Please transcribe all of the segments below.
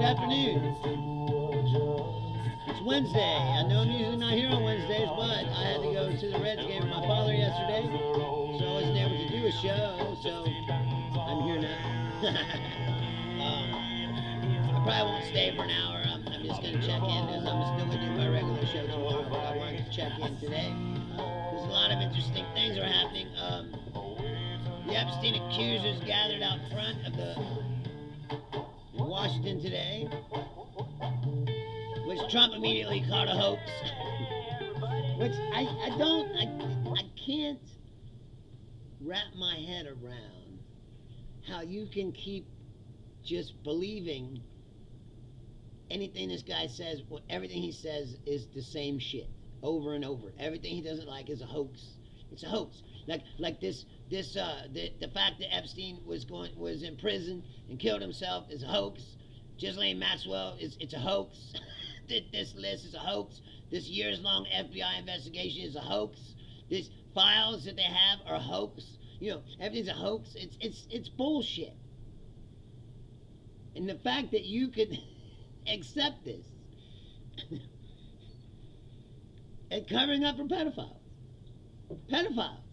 afternoon. It's Wednesday. I know I'm usually not here on Wednesdays, but I had to go to the Reds game with my father yesterday, so I wasn't able to do a show, so I'm here now. I probably won't stay for an hour. I'm just going to check in because I'm still going to do my regular show tomorrow, but I wanted to check in today because a lot of interesting things are happening. The Epstein accusers gathered out front of in Washington today, which Trump immediately called a hoax. Which I can't wrap my head around how you can keep just believing anything this guy says. Everything he says is the same shit over and over. Everything he doesn't like is a hoax. It's a hoax. Like the fact that Epstein was in prison and killed himself is a hoax. Ghislaine Maxwell it's a hoax. This list is a hoax. This years-long FBI investigation is a hoax. These files that they have are a hoax. You know, everything's a hoax. It's bullshit. And the fact that you could accept this and covering up for pedophiles. Pedophiles.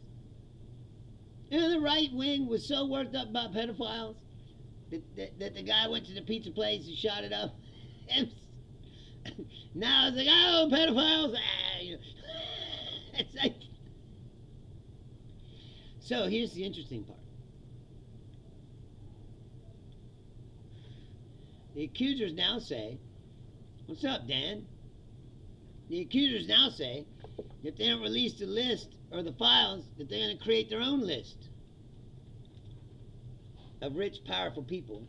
You know, the right wing was so worked up about pedophiles that the guy went to the pizza place and shot it up. And now it's like, oh, pedophiles. You know. It's like. So here's the interesting part. The accusers now say, what's up, Dan? The accusers now say, if they don't release the list or the files, that they're going to create their own list of rich, powerful people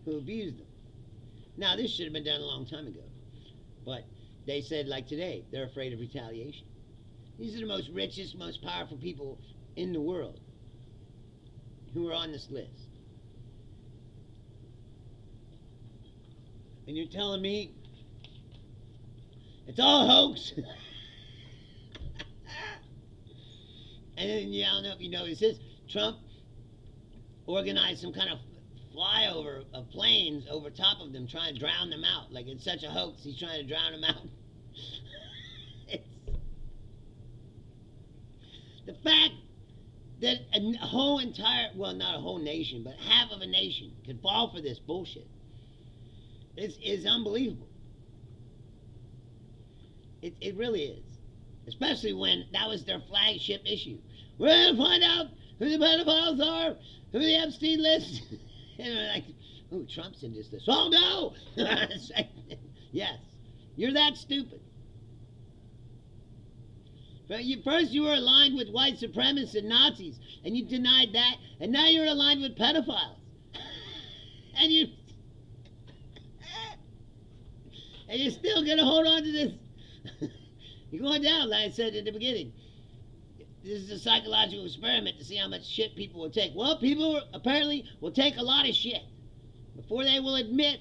who abuse them. Now, this should have been done a long time ago. But they said, like today, they're afraid of retaliation. These are the most richest, most powerful people in the world who are on this list. And you're telling me it's all hoax? And then, yeah, I don't know if you noticed this, Trump organized some kind of flyover of planes over top of them, trying to drown them out. Like, it's such a hoax, he's trying to drown them out. The fact that a whole entire, well, not a whole nation, but half of a nation could fall for this bullshit is unbelievable. It really is. Especially when that was their flagship issue. We're going to find out who the pedophiles are, who the Epstein list. And they're like, oh, Trump's in this list. Oh, no! Yes. You're that stupid. But first you were aligned with white supremacists and Nazis, and you denied that, and now you're aligned with pedophiles. And you're still going to hold on to this. You're going down, like I said at the beginning. This is a psychological experiment to see how much shit people will take. Well, people apparently will take a lot of shit before they will admit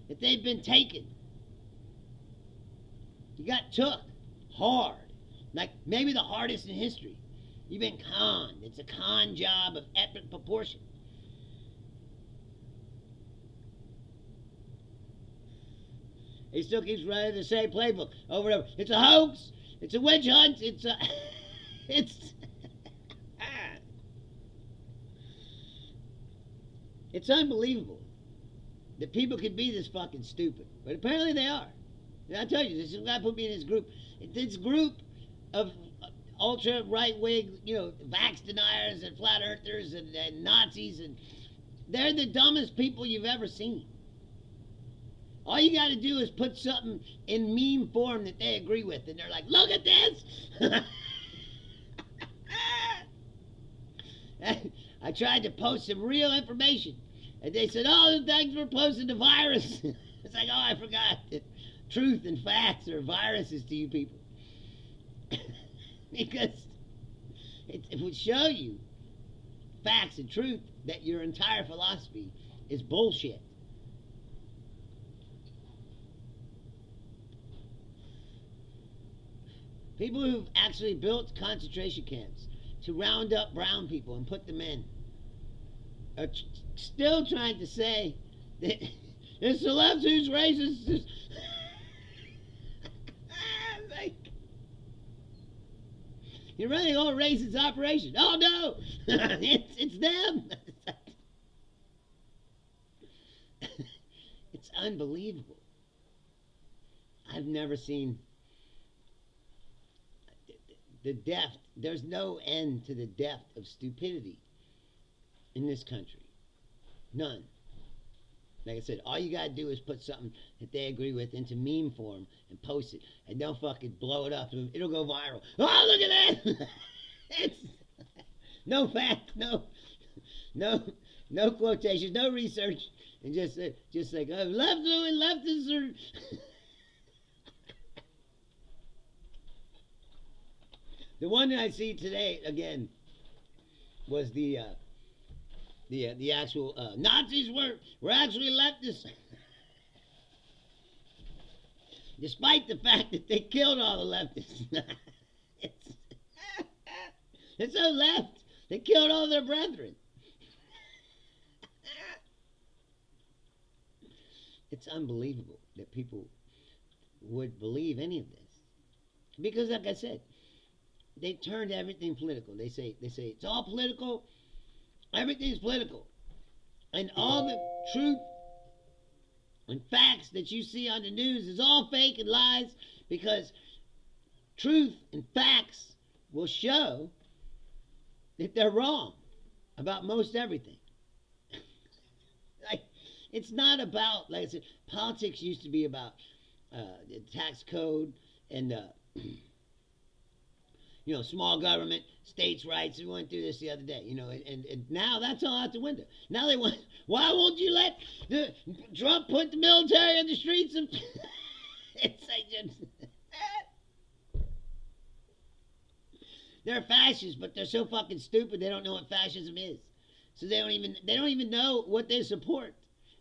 that they've been taken. You got took hard. Like maybe the hardest in history. You've been conned. It's a con job of epic proportion. He still keeps running the same playbook over and over. It's a hoax. It's a witch hunt. It's it's unbelievable that people can be this fucking stupid. But apparently they are. And I tell you, this guy put me in his group. This group of ultra right wing, vax deniers and flat earthers and Nazis, and they're the dumbest people you've ever seen. All you got to do is put something in meme form that they agree with, and they're like, look at this! I tried to post some real information, and they said, oh, thanks for posting the virus. It's like, oh, I forgot that truth and facts are viruses to you people. Because it would show you facts and truth that your entire philosophy is bullshit. People who've actually built concentration camps to round up brown people and put them in are still trying to say that It's the left who's racist. Like, you're running all racist operation. Oh no, it's them. It's unbelievable. I've never seen the depth. There's no end to the depth of stupidity in this country. None. Like I said, all you gotta do is put something that they agree with into meme form and post it, and they'll fucking blow it up. It'll go viral. Oh, look at that! It's no fact, no quotations, no research, and just like left doing leftists are. The one that I see today again was the actual Nazis were actually leftists, despite the fact that they killed all the leftists. It's so left. They killed all their brethren. It's unbelievable that people would believe any of this, because, like I said, they turned everything political. They say it's all political. Everything's political. And all the truth and facts that you see on the news is all fake and lies, because truth and facts will show that they're wrong about most everything. Like, it's not about, like I said, politics used to be about the tax code and small government, states' rights. We went through this the other day, and now that's all out the window. Now they want, why won't you let Trump put the military in the streets? It's like, they're fascists, but they're so fucking stupid they don't know what fascism is. So they don't even know what they support,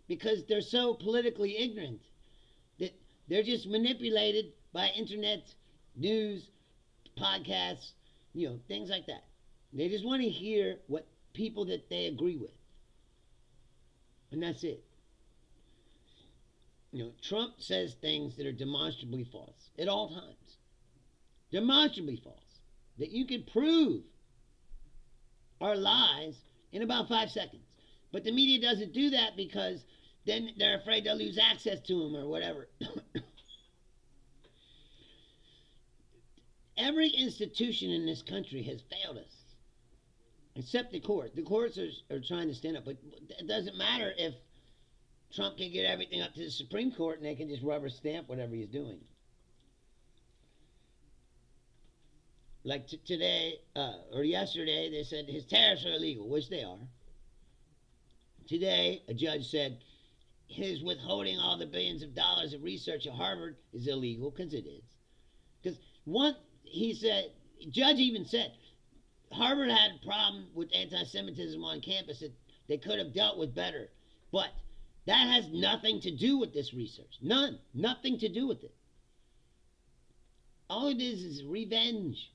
because they're so politically ignorant that they're just manipulated by internet, news, podcasts, things like that. They just want to hear what people that they agree with. And that's it. Trump says things that are demonstrably false at all times. Demonstrably false. That you can prove are lies in about 5 seconds. But the media doesn't do that, because then they're afraid they'll lose access to them or whatever. Every institution in this country has failed us, except the court. The courts are trying to stand up, but it doesn't matter if Trump can get everything up to the Supreme Court and they can just rubber stamp whatever he's doing. Like today or yesterday, they said his tariffs are illegal, which they are. Today, a judge said his withholding all the billions of dollars of research at Harvard is illegal, because it is. Because he said, judge even said, Harvard had a problem with anti-Semitism on campus that they could have dealt with better. But that has nothing to do with this research. None. Nothing to do with it. All it is revenge.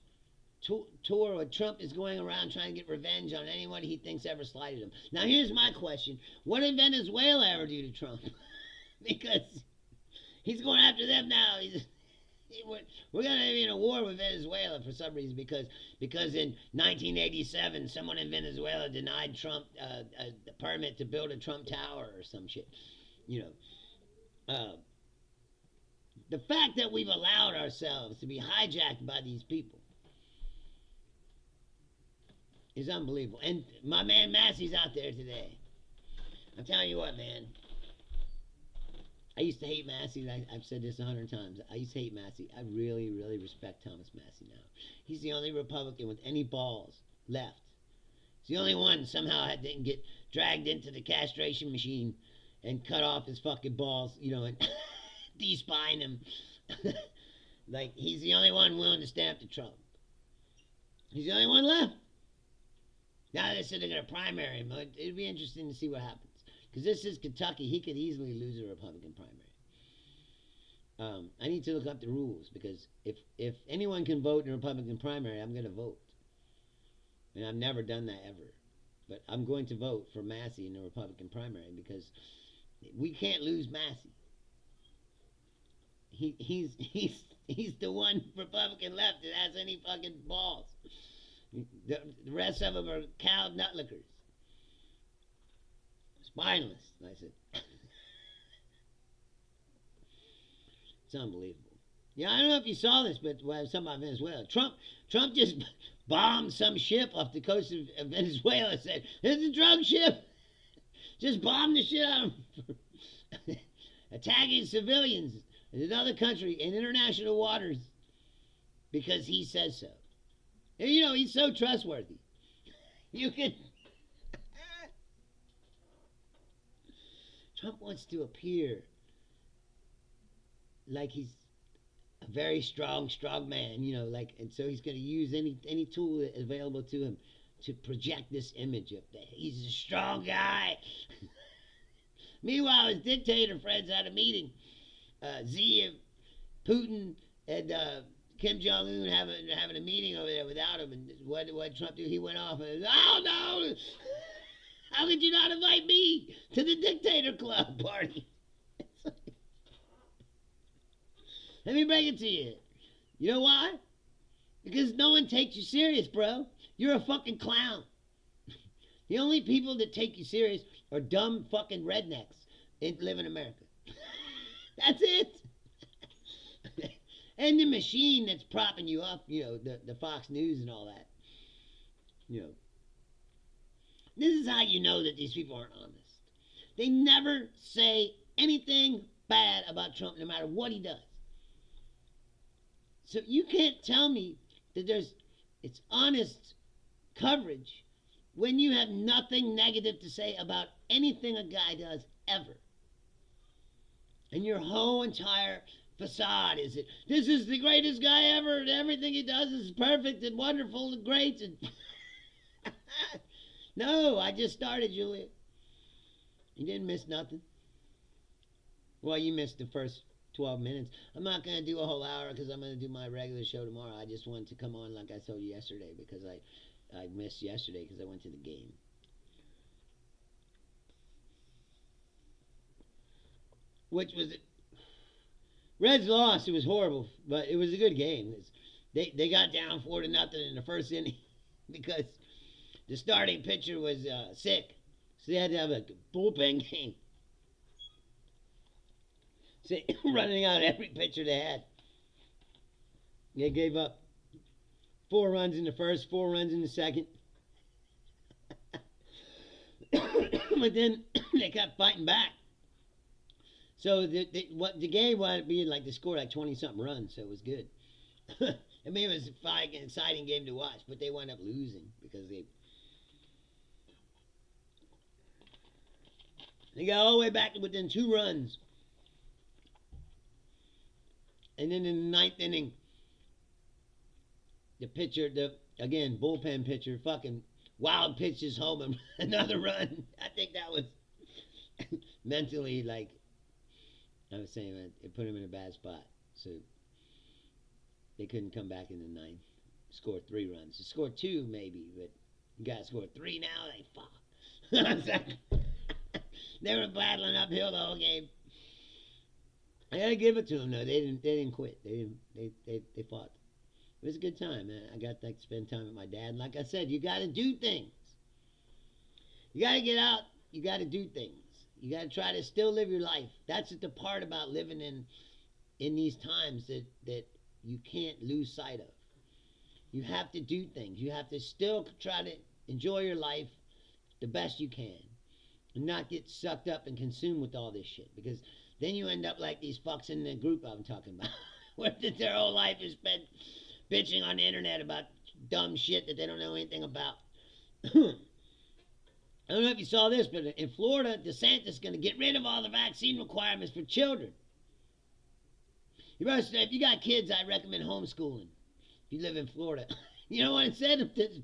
Tour where Trump is going around trying to get revenge on anyone he thinks ever slighted him. Now here's my question. What did Venezuela ever do to Trump? Because he's going after them now. We're going to be in a war with Venezuela for some reason, because in 1987 someone in Venezuela denied Trump a permit to build a Trump Tower or some shit. The fact that we've allowed ourselves to be hijacked by these people is unbelievable. And my man Massey's out there today. I'm telling you what, man. I used to hate Massey. I've said this 100 times. I used to hate Massey. I really, really respect Thomas Massey now. He's the only Republican with any balls left. He's the only one somehow didn't get dragged into the castration machine and cut off his fucking balls, and de-spine him. Like, he's the only one willing to stand up to Trump. He's the only one left. Now they said they're going to primary him. It'd be interesting to see what happens. Because this is Kentucky. He could easily lose a Republican primary. I need to look up the rules, because if anyone can vote in a Republican primary, I'm going to vote. And I've never done that ever. But I'm going to vote for Massey in the Republican primary, because We can't lose Massey. He's the one Republican left that has any fucking balls. The rest of them are cow nutlickers. Spineless. I said. It's unbelievable. Yeah, I don't know if you saw this, but something about Venezuela. Trump just bombed some ship off the coast of Venezuela. Said it's a drug ship. Just bomb the shit out of them. Attacking civilians in another country in international waters because he says so. And you know, he's so trustworthy. You can. Trump wants to appear like he's a very strong man, you know, like, and so he's going to use any tool available to him to project this image of that he's a strong guy. Meanwhile, his dictator friends had a meeting. Xi, Putin, and Kim Jong Un having a meeting over there without him. And what Trump do? He went off and oh no! How could you not invite me to the dictator club party? Let me break it to you. You know why? Because no one takes you serious, bro. You're a fucking clown. The only people that take you serious are dumb fucking rednecks that live in America. That's it. And the machine that's propping you up, you know, the Fox News and all that. You know. This is how you know that these people aren't honest. They never say anything bad about Trump no matter what he does. So you can't tell me that it's honest coverage when you have nothing negative to say about anything a guy does ever. And your whole entire facade is that this is the greatest guy ever and everything he does is perfect and wonderful and great. And no, I just started, Julia. You didn't miss nothing. Well, you missed the first 12 minutes. I'm not going to do a whole hour because I'm going to do my regular show tomorrow. I just wanted to come on like I told you yesterday because I missed yesterday because I went to the game. Which was... Reds lost. It was horrible, but it was a good game. They got down 4-0 in the first inning because the starting pitcher was sick. So they had to have a bullpen game. So running out every pitcher they had. They gave up 4 runs in the first, 4 runs in the second. But then they kept fighting back. So the game wound up being like they scored like 20-something runs, so it was good. I mean, it was an exciting game to watch, but they wound up losing because they got all the way back to within 2 runs. And then in the 9th inning, the pitcher, again, bullpen pitcher, fucking wild pitches home and another run. I think that was mentally, like, I was saying, it put him in a bad spot. So they couldn't come back in the 9th. Scored 3 runs. They scored 2 maybe, but you got to score 3 now. They fuck. They were battling uphill the whole game. I gotta give it to them though. They didn't quit. They fought. It was a good time, man. I got to spend time with my dad. And like I said, you gotta do things. You gotta get out. You gotta do things. You gotta try to still live your life. That's the part about living in these times that you can't lose sight of. You have to do things. You have to still try to enjoy your life the best you can. And not get sucked up and consumed with all this shit. Because then you end up like these fucks in the group I'm talking about. Where their whole life is spent bitching on the internet about dumb shit that they don't know anything about. I don't know if you saw this, but in Florida, DeSantis is going to get rid of all the vaccine requirements for children. If you got kids, I recommend homeschooling. If you live in Florida. You know what it said? If the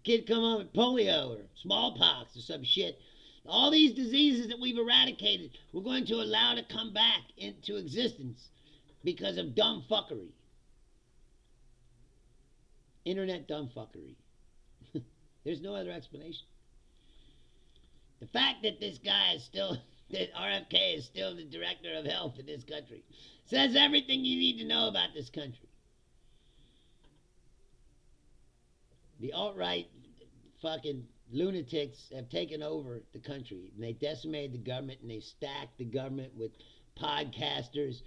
kid come home with polio or smallpox or some shit, all these diseases that we've eradicated, we're going to allow to come back into existence because of dumb fuckery. Internet dumb fuckery. There's no other explanation. The fact that this guy is still, that RFK is still the director of health in this country, says everything you need to know about this country. The alt-right fucking lunatics have taken over the country, and they decimated the government, and they stacked the government with podcasters,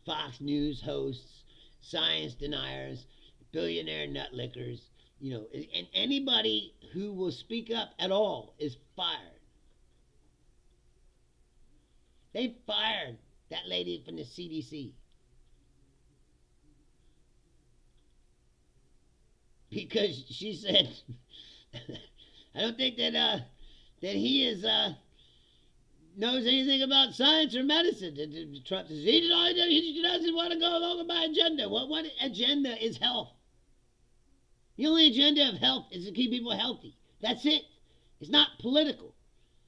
Fox News hosts, science deniers, billionaire nutlickers, and anybody who will speak up at all is fired. They fired that lady from the CDC because she said, I don't think that he is knows anything about science or medicine. Trump says he doesn't want to go along with my agenda. What agenda is health? The only agenda of health is to keep people healthy. That's it. It's not political.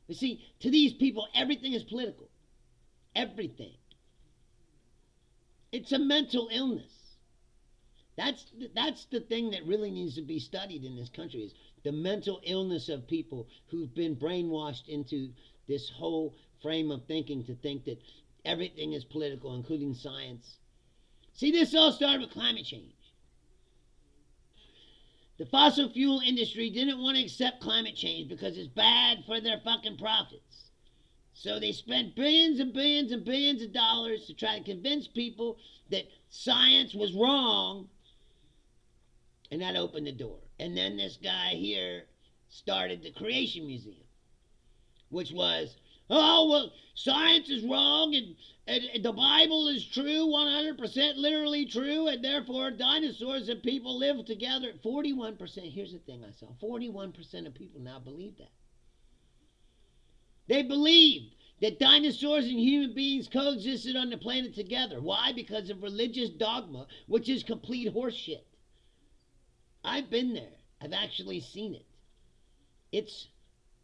You see, to these people, everything is political. Everything. It's a mental illness. That's the thing that really needs to be studied in this country, is the mental illness of people who've been brainwashed into this whole frame of thinking, to think that everything is political, including science. See, this all started with climate change. The fossil fuel industry didn't want to accept climate change because it's bad for their fucking profits. So they spent billions and billions and billions of dollars to try to convince people that science was wrong, and that opened the door. And then this guy here started the Creation Museum, which was, oh, well, science is wrong, and the Bible is true, 100% literally true, and therefore dinosaurs and people live together. 41%, here's the thing I saw, 41% of people now believe that. They believe that dinosaurs and human beings coexisted on the planet together. Why? Because of religious dogma, which is complete horseshit. I've been there. I've actually seen it. It's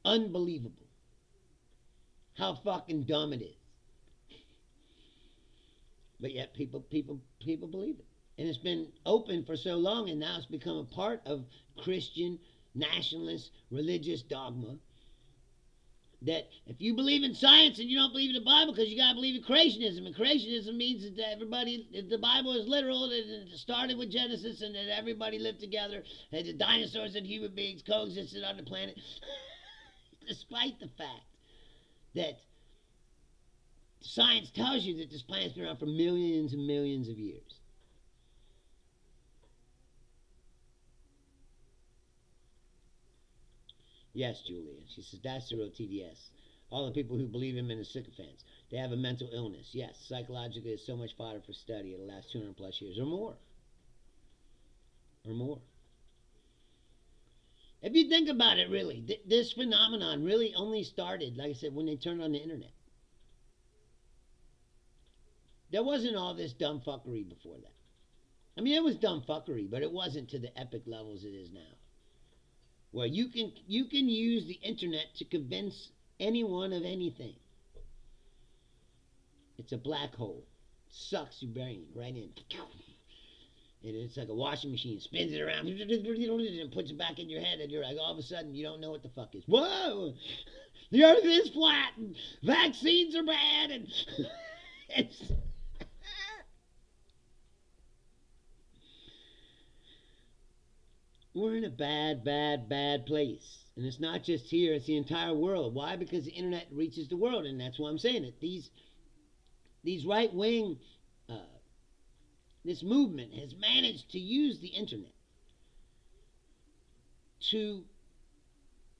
unbelievable how fucking dumb it is. But yet people believe it. And it's been open for so long, and now it's become a part of Christian nationalist religious dogma, that if you believe in science and you don't believe in the Bible, because you got to believe in creationism. And creationism means that the Bible is literal, and it started with Genesis, and that everybody lived together, and the dinosaurs and human beings coexisted on the planet. Despite the fact that science tells you that this planet's been around for millions and millions of years. Yes, Julia. She says, that's the real TDS. All the people who believe him in the sycophants. They have a mental illness. Yes, psychologically, it's so much fodder for study. It'll last 200 plus years or more. Or more. If you think about it, really, this phenomenon really only started, like I said, when they turned on the internet. There wasn't all this dumb fuckery before that. I mean, it was dumb fuckery, but it wasn't to the epic levels it is now. Where you can use the internet to convince anyone of anything. It's a black hole. It sucks your brain right in. And it's like a washing machine. Spins it around and puts it back in your head, and you're like, all of a sudden you don't know what the fuck is. Whoa! The earth is flat, and vaccines are bad, and it's... We're in a bad, bad, bad place. And it's not just here, it's the entire world. Why? Because the internet reaches the world, and that's why I'm saying it. These right-wing, this movement has managed to use the internet to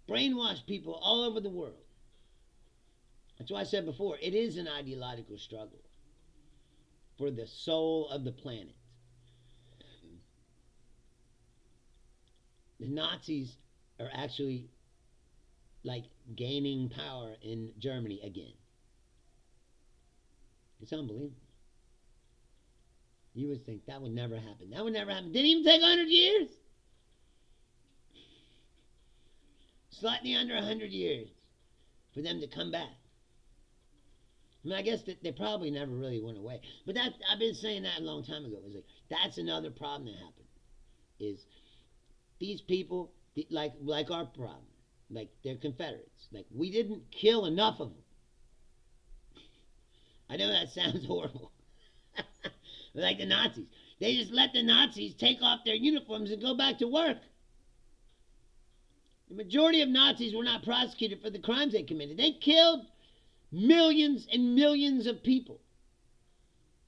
brainwash people all over the world. That's why I said before, it is an ideological struggle for the soul of the planet. The Nazis are actually like gaining power in Germany again. It's unbelievable. You would think that would never happen. That would never happen. Didn't even take 100 years. Slightly under 100 years for them to come back. I mean, I guess that they probably never really went away. But that, I've been saying that a long time ago. It's like, that's another problem that happened. Is these people, like our problem, Like they're Confederates. Like we didn't kill enough of them. I know that sounds horrible. Like the Nazis. They just let the Nazis take off their uniforms and go back to work. The majority of Nazis were not prosecuted for the crimes they committed. They killed millions and millions of people.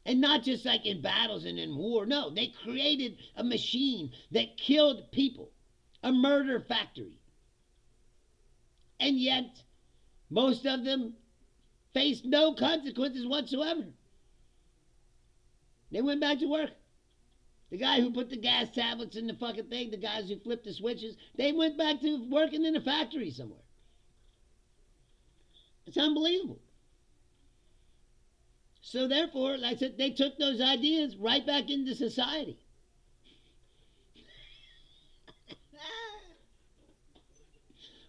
And not just like in battles and in war. No, they created a machine that killed people. A murder factory. And yet, most of them faced no consequences whatsoever. They went back to work. The guy who put the gas tablets in the fucking thing, the guys who flipped the switches, they went back to working in a factory somewhere. It's unbelievable. So therefore, like I said, they took those ideas right back into society.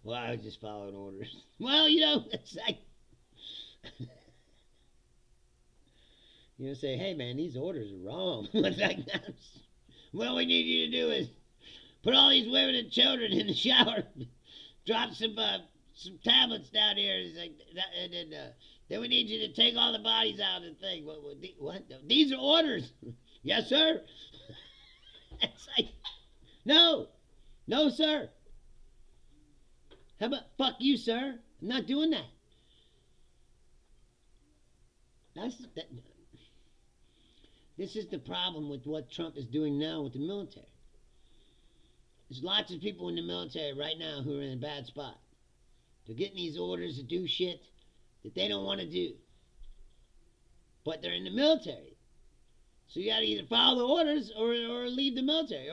Well, I was just following orders. Well, it's like... say, hey man, these orders are wrong. It's like, what we need you to do is put all these women and children in the shower, drop some tablets down here, and then we need you to take all the bodies out of the thing. What? These are orders. Yes, sir. It's like, no, sir. How about fuck you, sir? I'm not doing that. This is the problem with what Trump is doing now with the military. There's lots of people in the military right now who are in a bad spot. They're getting these orders to do shit that they don't want to do. But they're in the military. So you got to either follow the orders or leave the military,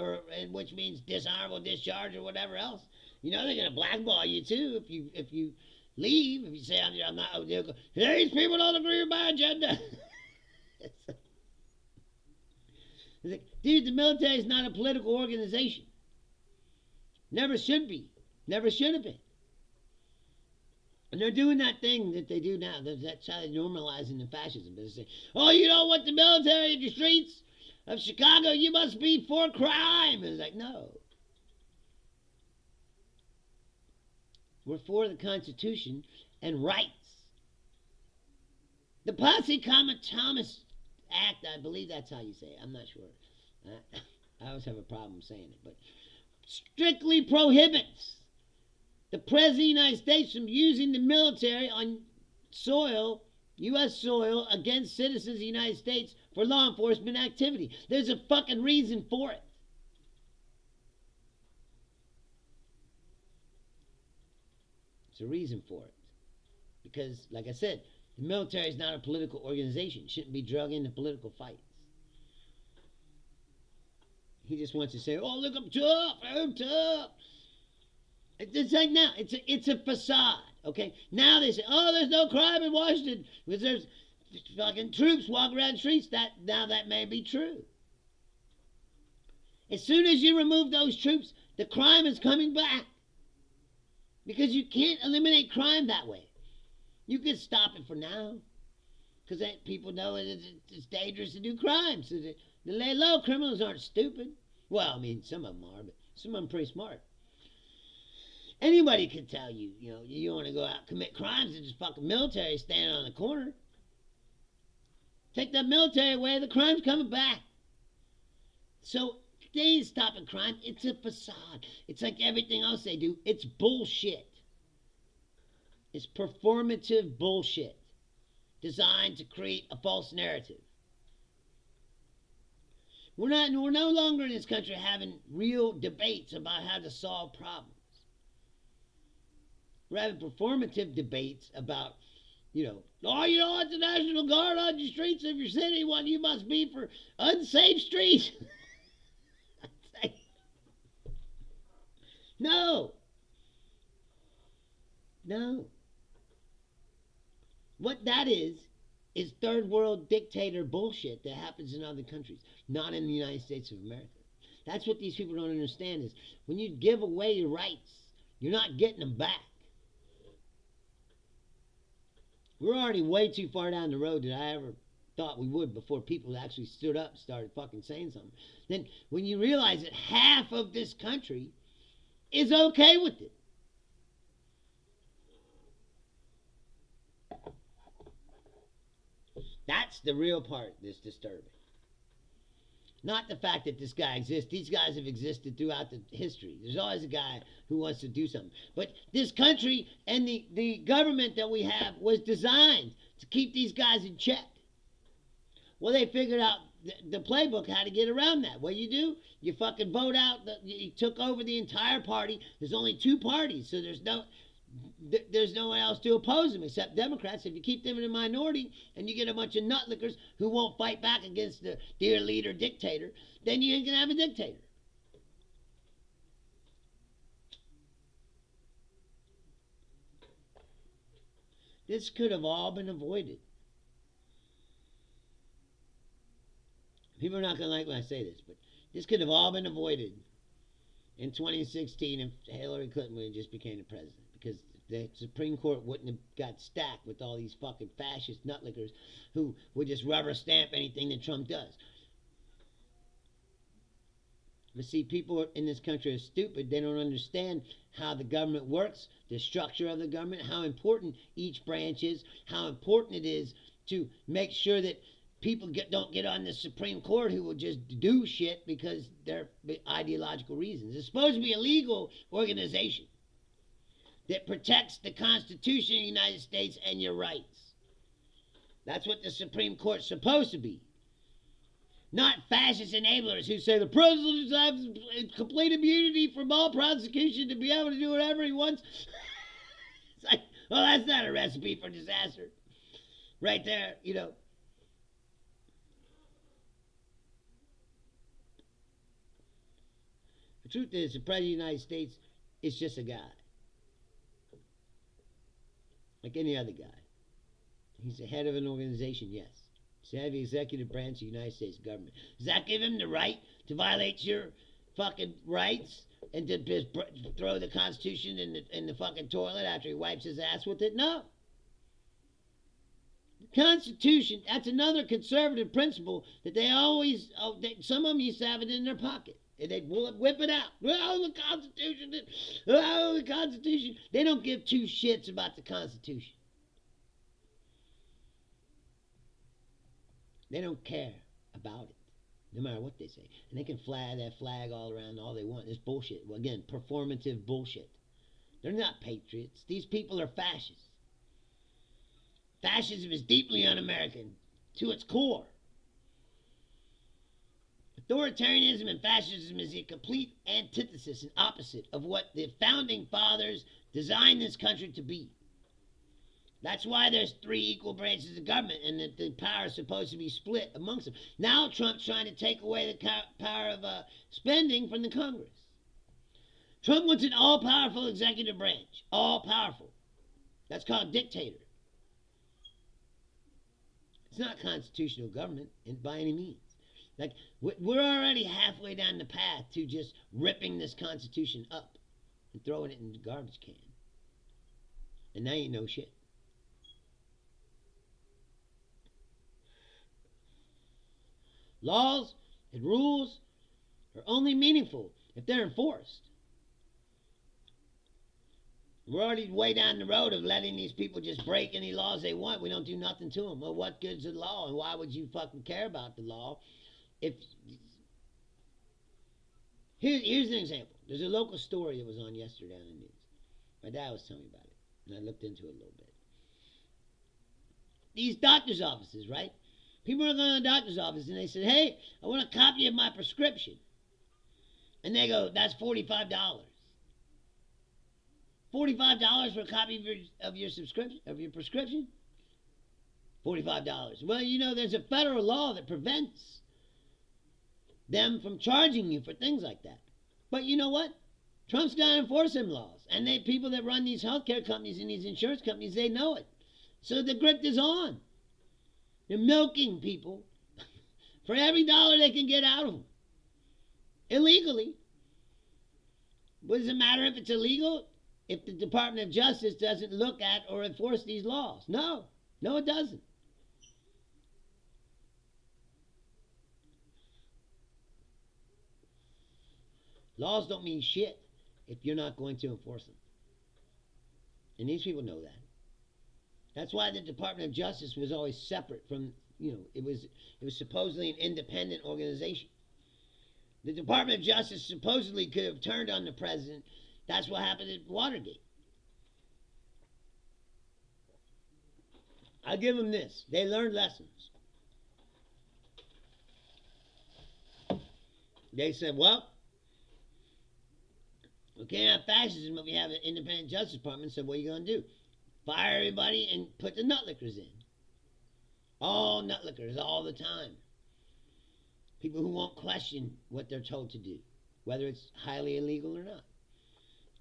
which means dishonorable discharge or whatever else. They're going to blackball you too if you leave. If you say I'm not, these people don't agree with my agenda. It's like, dude, the military is not a political organization. Never should be. Never should have been. And they're doing that thing that they do now. That's how they're normalizing the fascism. They're saying, oh, you don't want the military in the streets of Chicago, you must be for crime. And it's like, no. We're for the Constitution and rights. The Posse Comitatus Act, I believe that's how you say it. I'm not sure. I always have a problem saying it. But strictly prohibits the President of the United States from using the military on soil, U.S. soil, against citizens of the United States for law enforcement activity. There's a fucking reason for it. There's a reason for it. Because, like I said, the military is not a political organization. It shouldn't be drug into political fights. He just wants to say, oh, look, I'm tough. It's like now, it's a facade, okay? Now they say, oh, there's no crime in Washington because there's fucking troops walking around the streets. Now that may be true. As soon as you remove those troops, the crime is coming back. Because you can't eliminate crime that way. You can stop it for now. Because people know it's dangerous to do crime. So they lay low. Criminals aren't stupid. Well, I mean, some of them are, but some of them are pretty smart. Anybody can tell you, you want to go out and commit crimes and just fucking military standing on the corner. Take that military away, the crime's coming back. So they ain't stopping crime. It's a facade. It's like everything else they do. It's bullshit. It's performative bullshit designed to create a false narrative. We're no longer in this country having real debates about how to solve problems. We're having performative debates about, you don't want the National Guard on the streets of your city. What you must be for unsafe streets. No. What that is third world dictator bullshit that happens in other countries, not in the United States of America. That's what these people don't understand is when you give away your rights, you're not getting them back. We're already way too far down the road that I ever thought we would before people actually stood up and started fucking saying something. Then when you realize that half of this country is okay with it. That's the real part that's disturbing. Not the fact that this guy exists. These guys have existed throughout the history. There's always a guy who wants to do something. But this country and the government that we have was designed to keep these guys in check. Well, they figured out the playbook how to get around that. What do? You fucking vote out. You took over the entire party. There's only two parties, so there's no one else to oppose them except Democrats. If you keep them in a minority and you get a bunch of nutlickers who won't fight back against the dear leader dictator, then you ain't gonna have a dictator. This could have all been avoided. People are not going to like when I say this, but this could have all been avoided in 2016 if Hillary Clinton would have just became the president. Because the Supreme Court wouldn't have got stacked with all these fucking fascist nutlickers who would just rubber stamp anything that Trump does. But see, people in this country are stupid. They don't understand how the government works, the structure of the government, how important each branch is, how important it is to make sure that people don't get on the Supreme Court who will just do shit because they're ideological reasons. It's supposed to be a legal organization that protects the Constitution of the United States and your rights. That's what the Supreme Court's supposed to be. Not fascist enablers who say the president has complete immunity from all prosecution to be able to do whatever he wants. It's like, well, that's not a recipe for disaster. Right there, you know. The truth is, the President of the United States is just a guy. Like any other guy. He's the head of an organization, yes. He's the head of the executive branch of the United States government. Does that give him the right to violate your fucking rights and to just throw the Constitution in the fucking toilet after he wipes his ass with it? No. The Constitution, that's another conservative principle that they always, some of them used to have it in their pocket. And they'd whip it out. Oh, the Constitution. Oh, the Constitution. They don't give two shits about the Constitution. They don't care about it, no matter what they say. And they can fly that flag all around all they want. It's bullshit. Well, again, performative bullshit. They're not patriots. These people are fascists. Fascism is deeply un-American to its core. Authoritarianism and fascism is a complete antithesis and opposite of what the founding fathers designed this country to be. That's why there's 3 equal branches of government and that the power is supposed to be split amongst them. Now Trump's trying to take away the power of spending from the Congress. Trump wants an all-powerful executive branch. All-powerful. That's called dictator. It's not constitutional government by any means. Like, we're already halfway down the path to just ripping this Constitution up and throwing it in the garbage can. And that ain't no shit. Laws and rules are only meaningful if they're enforced. We're already way down the road of letting these people just break any laws they want. We don't do nothing to them. Well, what good's the law? And why would you fucking care about the law? Here's an example. There's a local story that was on yesterday on the news. My dad was telling me about it, and I looked into it a little bit. These doctor's offices, right? People are going to the doctor's office, and they said, hey, I want a copy of my prescription. And they go, that's $45. $45 for a copy of your subscription, of your prescription? $45. Well, you know, there's a federal law that prevents them from charging you for things like that. But you know what? Trump's got to enforce them laws. And people that run these healthcare companies and these insurance companies, they know it. So the grip is on. They're milking people for every dollar they can get out of them. Illegally. What does it matter if it's illegal? If the Department of Justice doesn't look at or enforce these laws. No. No, it doesn't. Laws don't mean shit if you're not going to enforce them. And these people know that. That's why the Department of Justice was always separate from, it was supposedly an independent organization. The Department of Justice supposedly could have turned on the president. That's what happened at Watergate. I'll give them this. They learned lessons. They said, well, we can't have fascism, but we have an independent Justice Department, so what are you going to do? Fire everybody and put the nutlickers in. All nutlickers, all the time. People who won't question what they're told to do, whether it's highly illegal or not.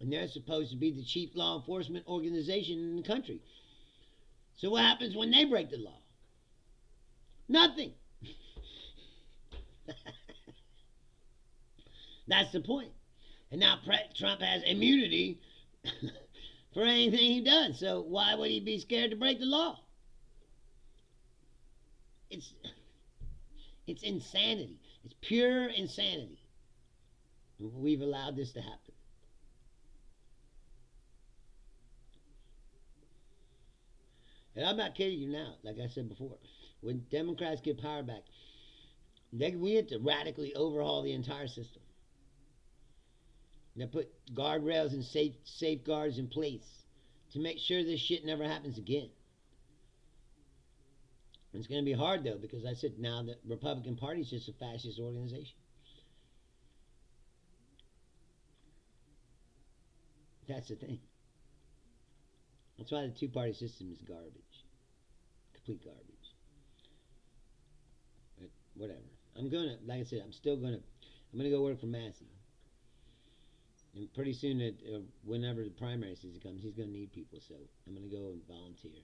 And they're supposed to be the chief law enforcement organization in the country. So what happens when they break the law? Nothing. That's the point. And now Trump has immunity for anything he does. So why would he be scared to break the law? It's insanity. It's pure insanity. We've allowed this to happen. And I'm not kidding you now. Like I said before, when Democrats get power back, we have to radically overhaul the entire system. They put guardrails and safeguards in place to make sure this shit never happens again. It's going to be hard, though, because I said now the Republican Party is just a fascist organization. That's the thing. That's why the two-party system is garbage. Complete garbage. But whatever. I'm going to, like I said, I'm going to go work for Massey. And pretty soon, whenever the primary season comes, he's going to need people. So I'm going to go and volunteer.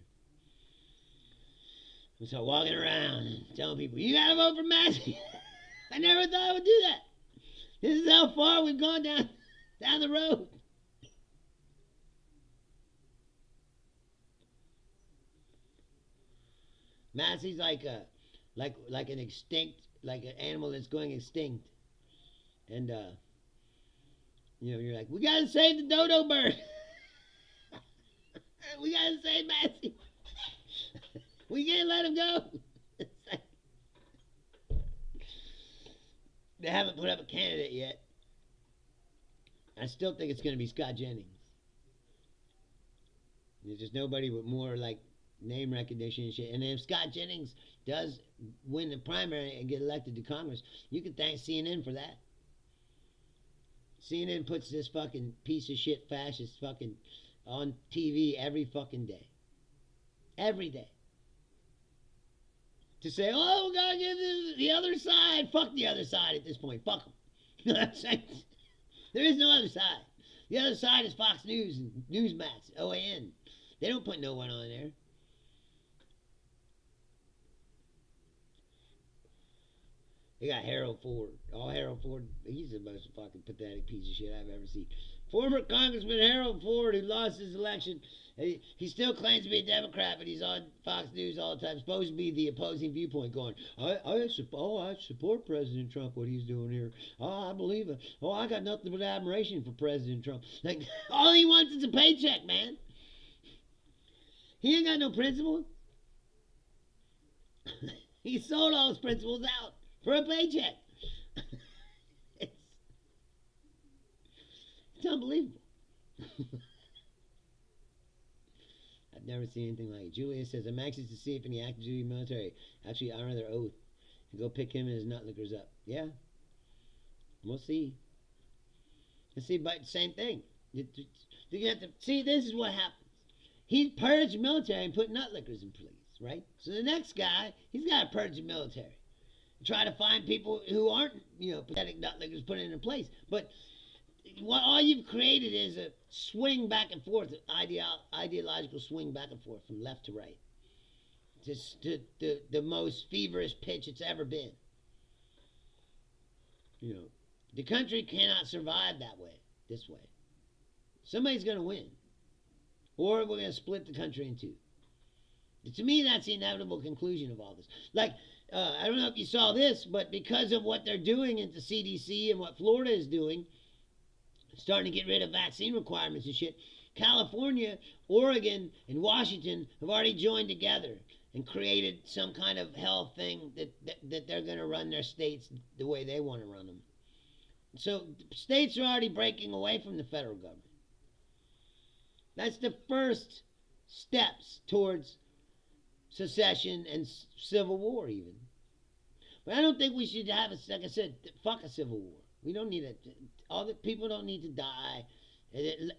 And so walking around and telling people, you got to vote for Massey. I never thought I would do that. This is how far we've gone down the road. Massey's like an animal that's going extinct. And you're like, we gotta save the dodo bird. We gotta save Massey. We can't let him go. They haven't put up a candidate yet. I still think it's going to be Scott Jennings. There's just nobody with more like name recognition and shit. And if Scott Jennings does win the primary and get elected to Congress, you can thank CNN for that. CNN puts this fucking piece of shit fascist fucking on TV every fucking day. Every day. To say, oh, we gotta give the other side. Fuck the other side at this point. Fuck them. You know what I'm saying? There is no other side. The other side is Fox News and Newsmax, OAN. They don't put no one on there. They got Harold Ford. Harold Ford, he's the most fucking pathetic piece of shit I've ever seen. Former Congressman Harold Ford, who lost his election, he still claims to be a Democrat, but he's on Fox News all the time, supposed to be the opposing viewpoint, going, I support President Trump, what he's doing here. I believe it. I got nothing but admiration for President Trump. Like, all he wants is a paycheck, man. He ain't got no principles. He sold all his principles out for a paycheck. It's unbelievable. I've never seen anything like it. Julia says, I'm anxious to see if any active duty military actually honor their oath and go pick him and his nutlickers up. Yeah. We'll see. Let's see, but same thing. You have to see, this is what happens. He purged the military and put nutlickers in place, right? So the next guy, he's got to purge the military. Try to find people who aren't, pathetic nutlickers, put it in place. But all you've created is a swing back and forth, ideological swing back and forth from left to right. Just the most feverish pitch it's ever been. The country cannot survive this way. Somebody's going to win. Or we're going to split the country in two. To me, that's the inevitable conclusion of all this. Like, I don't know if you saw this, but because of what they're doing at the CDC and what Florida is doing, starting to get rid of vaccine requirements and shit, California, Oregon, and Washington have already joined together and created some kind of hell thing that they're going to run their states the way they want to run them. So states are already breaking away from the federal government. That's the first steps towards secession and civil war, even. But I don't think we should have, like I said, fuck a civil war. We don't need it. All the people don't need to die.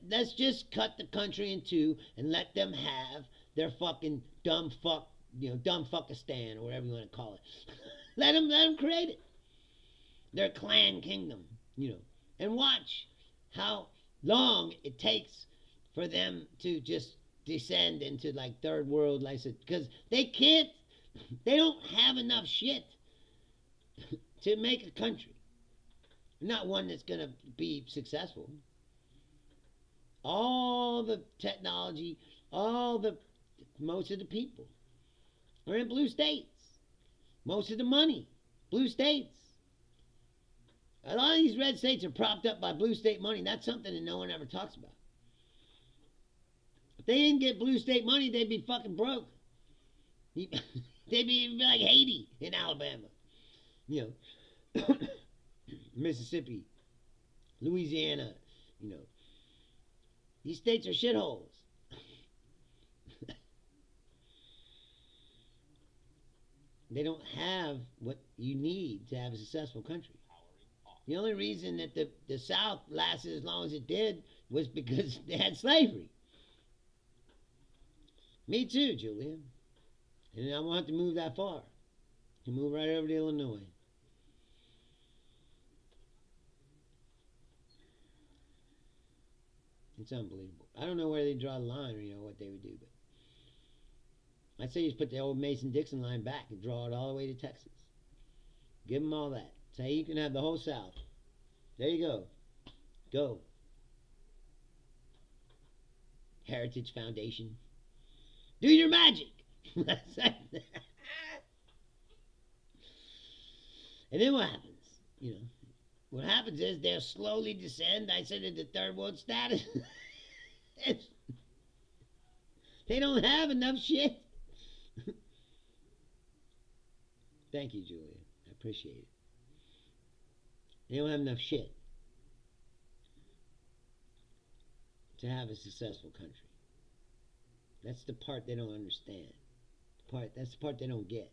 Let's just cut the country in two and let them have their fucking dumb fuckistan, or whatever you want to call it. let them create it. Their clan kingdom, and watch how long it takes for them to just descend into like third world, like I said, because they don't have enough shit to make a country. Not one that's going to be successful. All the technology, most of the people are in blue states. Most of the money, blue states. A lot of these red states are propped up by blue state money. That's something that no one ever talks about. If they didn't get blue state money, they'd be fucking broke. They'd be like Haiti in Alabama. Mississippi, Louisiana, These states are shitholes. They don't have what you need to have a successful country. The only reason that the South lasted as long as it did was because they had slavery. Me too, Julia. And I won't have to move that far. You move right over to Illinois. It's unbelievable. I don't know where they draw the line or what they would do, but I'd say just put the old Mason-Dixon line back and draw it all the way to Texas. Give them all that. Say you can have the whole South. There you go. Go. Heritage Foundation. Do your magic. And then what happens? What happens is they'll slowly descend, I said, into third world status. They don't have enough shit. Thank you, Julia. I appreciate it. They don't have enough shit to have a successful country. That's the part they don't understand. That's the part they don't get.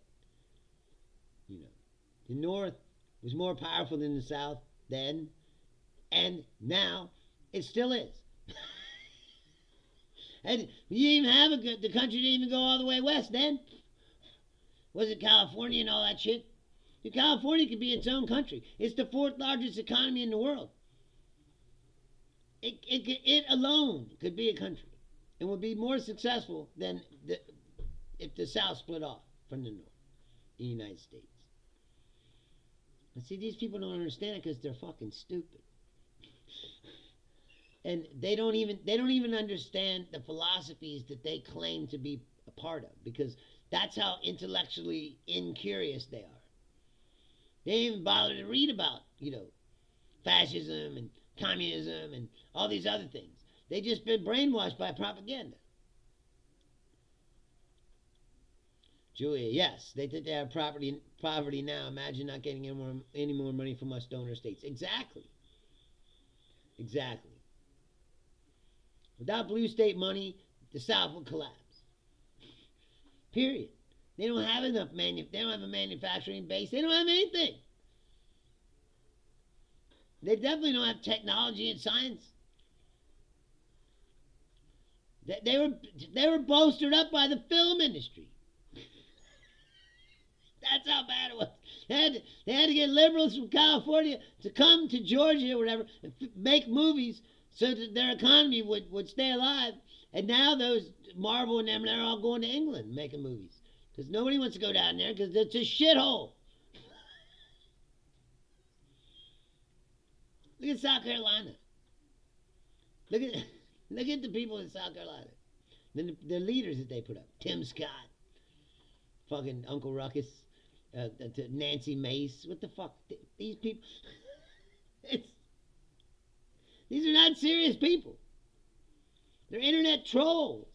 The North was more powerful than the South then, and now it still is. And you didn't even have the country didn't even go all the way west then. Was it California and all that shit? California could be its own country. It's the fourth largest economy in the world. It alone could be a country and would be more successful than if the South split off from the North in the United States. And see, these people don't understand it because they're fucking stupid. And they don't even understand the philosophies that they claim to be a part of, because that's how intellectually incurious they are. They don't even bother to read about, fascism and communism and all these other things. They just been brainwashed by propaganda. Julia, yes, they think they have poverty now. Imagine not getting any more money from us donor states. Exactly. Without blue state money, the South will collapse. Period. They don't have enough they don't have a manufacturing base. They don't have anything. They definitely don't have technology and science. They were bolstered up by the film industry. That's how bad it was. They had to get liberals from California to come to Georgia or whatever and make movies so that their economy would stay alive. And now those Marvel and them, they're all going to England making movies. Because nobody wants to go down there because it's a shithole. Look at South Carolina. Look at the people in South Carolina. The leaders that they put up. Tim Scott. Fucking Uncle Ruckus. Nancy Mace. What the fuck? These people. These are not serious people. They're internet trolls.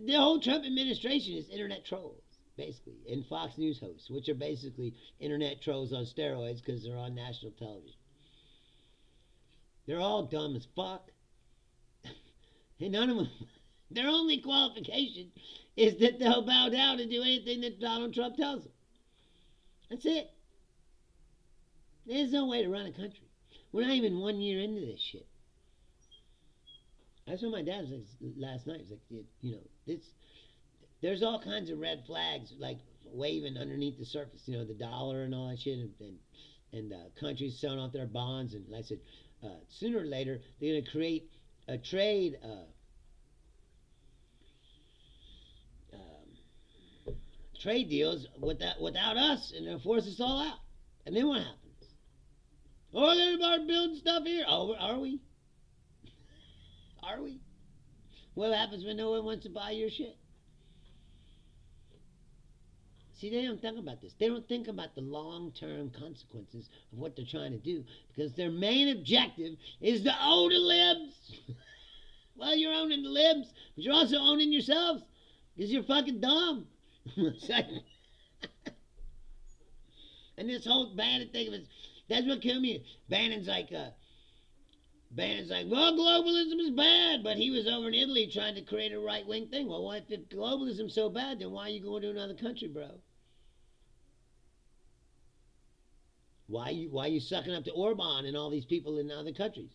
The whole Trump administration is internet trolls, basically, and Fox News hosts, which are basically internet trolls on steroids because they're on national television. They're all dumb as fuck. And none of them, their only qualification is that they'll bow down and do anything that Donald Trump tells them. That's it. There's no way to run a country. We're not even 1 year into this shit. That's what my dad was like last night. He was like, you know, there's all kinds of red flags like waving underneath the surface. You know, the dollar and all that shit, and countries selling off their bonds. And like I said, sooner or later they're going to create a trade trade deals without us, and they'll force us all out. And then what happens? Oh, we're going to start building stuff here. Oh, are we? Are we? What happens when no one wants to buy your shit? See, they don't think about this. They don't think about the long-term consequences of what they're trying to do, because their main objective is to own the libs. Well, you're owning the libs, but you're also owning yourselves, because you're fucking dumb. And this whole Bannon thing of it, that's what killed me. Bannon's like, well, globalism is bad, but he was over in Italy trying to create a right-wing thing. Well, if globalism's so bad, then why are you going to another country, bro? Why are you sucking up to Orban and all these people in other countries?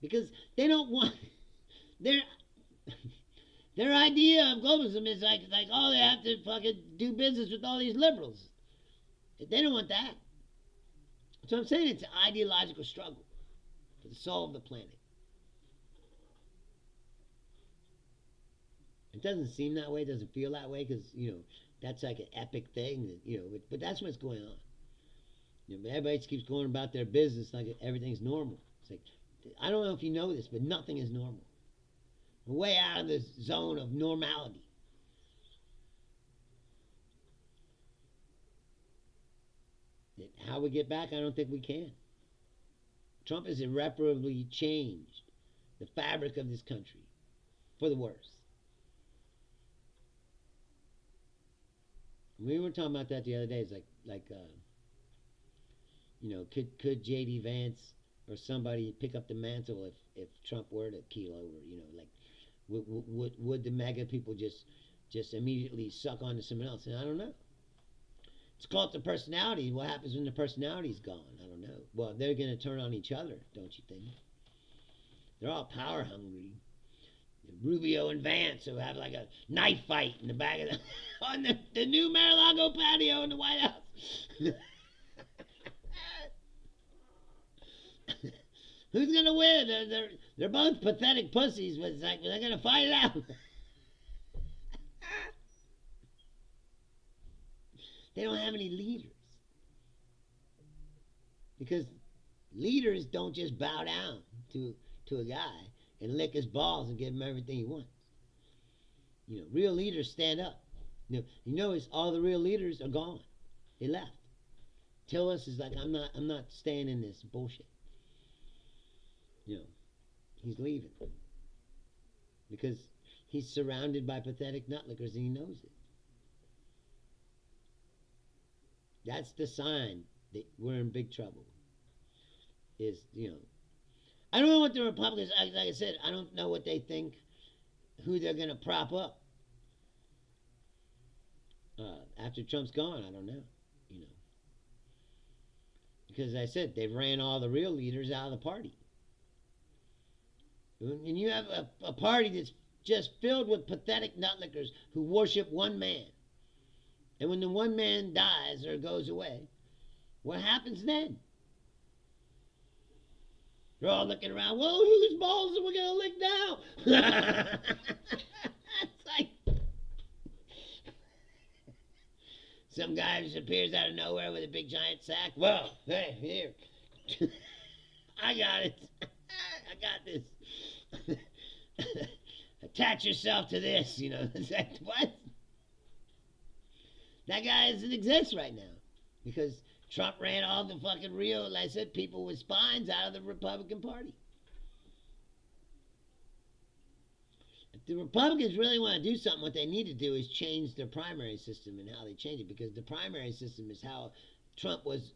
Because they don't want their idea of globalism is like oh, they have to fucking do business with all these liberals. They don't want that. So I'm saying it's an ideological struggle to solve the planet. It doesn't seem that way, it doesn't feel that way, because, you know, that's like an epic thing, that, you know, but that's what's going on. You know, everybody just keeps going about their business like everything's normal. It's like, I don't know if you know this, but nothing is normal. We're way out of the zone of normality. How we get back, I don't think we can. Trump has irreparably changed the fabric of this country for the worse. We were talking about that the other day. It's like you know, could J.D. Vance or somebody pick up the mantle if Trump were to keel over? You know, like would the MAGA people just immediately suck on to someone else? And I don't know. It's called the personality. What happens when the personality's gone? I don't know. Well, they're going to turn on each other, don't you think? They're all power hungry. Rubio and Vance will have like a knife fight in the back of on the new Mar-a-Lago patio in the White House. Who's going to win? They're both pathetic pussies, but it's like they're going to fight it out. They don't have any leaders. Because leaders don't just bow down to a guy and lick his balls and give him everything he wants. You know, real leaders stand up. You notice all the real leaders are gone. They left. Tillis is like, I'm not staying in this bullshit. You know, he's leaving. Because he's surrounded by pathetic nutlickers and he knows it. That's the sign that we're in big trouble. Is, you know, I don't know what the Republicans, like I said, I don't know what they think, who they're going to prop up. After Trump's gone, I don't know, you know. Because I said, they ran all the real leaders out of the party. And you have a party that's just filled with pathetic nutlickers who worship one man. And when the one man dies or goes away, what happens then? They're all looking around, whoa, whose balls are we going to lick now? It's like some guy just appears out of nowhere with a big giant sack. Well, hey, here. I got it. I got this. Attach yourself to this, you know. It's like, what? That guy doesn't exist right now because Trump ran all the fucking real, like I said, people with spines out of the Republican Party. the Republicans really want to do something, what they need to do is change their primary system and how they change it, because the primary system is how Trump was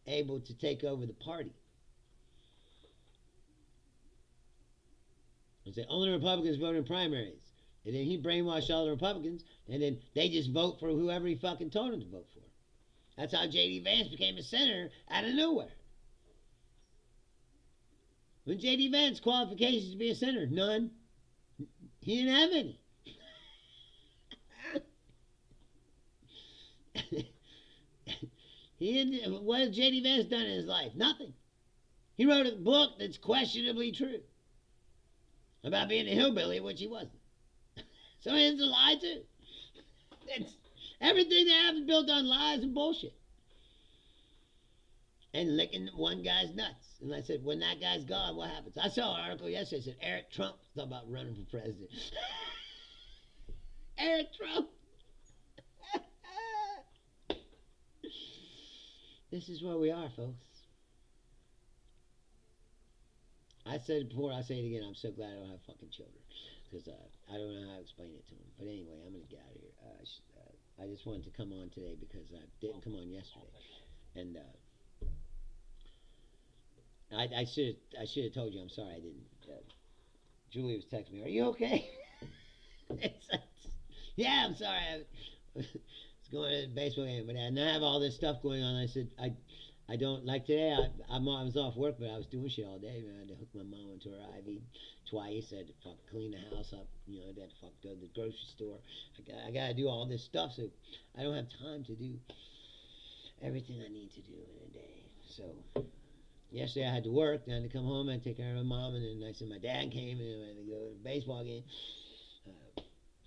able to take over the party. And say only Republicans vote in primaries, and then he brainwashed all the Republicans, and then they just vote for whoever he fucking told them to vote for. That's how J.D. Vance became a senator out of nowhere. When J.D. Vance qualifications to be a senator? None. He didn't have any. What has J.D. Vance done in his life? Nothing. He wrote a book that's questionably true about being a hillbilly, which he wasn't. So it's a lie too. It's, everything they have is built on lies and bullshit. And licking one guy's nuts. And I said, when that guy's gone, what happens? I saw an article yesterday that said Eric Trump thought about running for president. Eric Trump. This is where we are, folks. I said it before, I'll say it again. I'm so glad I don't have fucking children. Because I don't know how to explain it to them. But anyway, I'm going to get out of here. I just wanted to come on today because I didn't come on yesterday. And I should have told you. I'm sorry I didn't. Julie was texting me. Are you okay? Yeah, I'm sorry. I was going to the baseball game, but I have all this stuff going on. I said I don't like today. I was off work, but I was doing shit all day. Man, I had to hook my mom into her IV twice. I had to fucking clean the house up. You know, I had to fucking go to the grocery store. I got to do all this stuff, so I don't have time to do everything I need to do in a day. So yesterday I had to work. Then I had to come home and take care of my mom, and then I said my dad came, and then I had to go to the baseball game.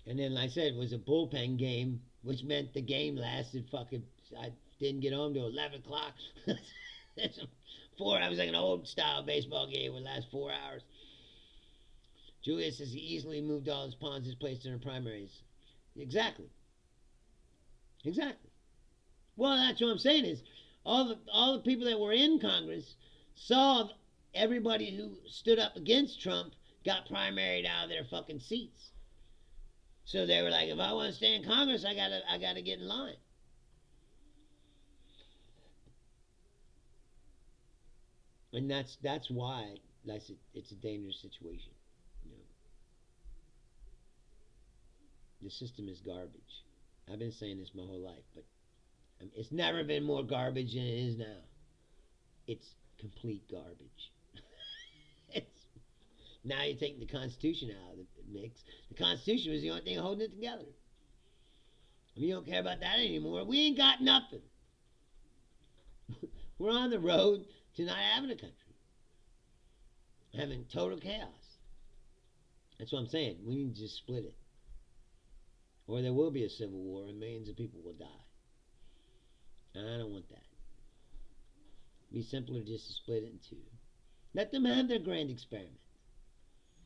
And then, like I said, it was a bullpen game, which meant the game lasted fucking. I didn't get home till 11 o'clock. I was like an old style baseball game would last 4 hours. Julia says he easily moved all his pawns his place in her primaries. Exactly. Well, that's what I'm saying is all the people that were in Congress saw everybody who stood up against Trump got primaried out of their fucking seats. So they were like, if I want to stay in Congress, I gotta get in line. And that's why it's a dangerous situation. You know, the system is garbage. I've been saying this my whole life, but it's never been more garbage than it is now. It's complete garbage. Now you're taking the Constitution out of the mix. The Constitution was the only thing holding it together. We don't care about that anymore. We ain't got nothing. We're on the road to not having a country. Having total chaos. That's what I'm saying. We need to just split it. Or there will be a civil war and millions of people will die. And I don't want that. It'd be simpler just to split it in two. Let them have their grand experiment.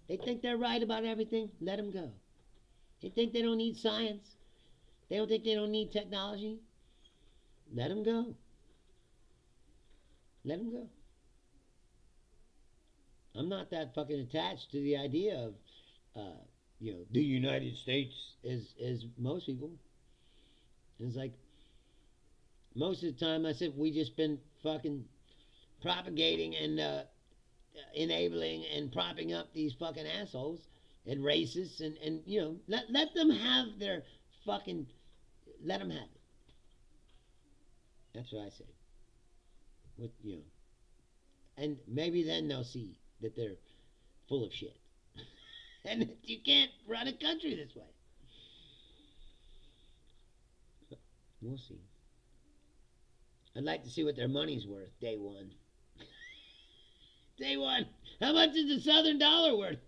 They think they're right about everything. Let them go. They think they don't need science. They don't think they don't need technology. Let them go. Let them go. I'm not that fucking attached to the idea of, the United States as most people. And it's like, most of the time I said we just been fucking propagating and enabling and propping up these fucking assholes and racists and let them have their fucking, let them have it. That's what I say. And maybe then they'll see that they're full of shit. And that you can't run a country this way. We'll see. I'd like to see what their money's worth day one. Day one. How much is the Southern dollar worth?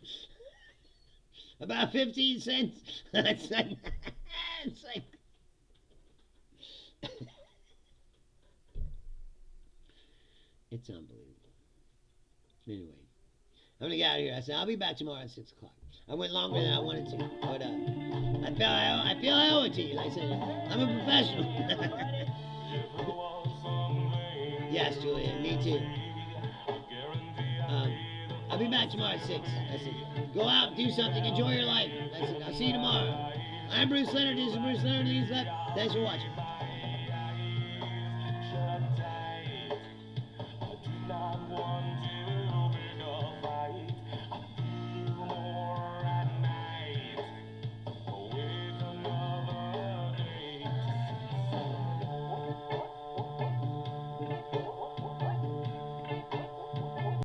About 15 cents. It's like it's unbelievable. Anyway, I'm gonna get out of here. I said I'll be back tomorrow at 6 o'clock. I went longer than I wanted to, but I feel I owe it to you. Like I said, I'm a professional. Yes, Julia, me too. I've be back tomorrow at 6. That's it. Go out, do something, enjoy your life. That's it. I'll see you tomorrow. I'm Bruce Leonard. This is Bruce Leonard Leans Left. Thanks for watching.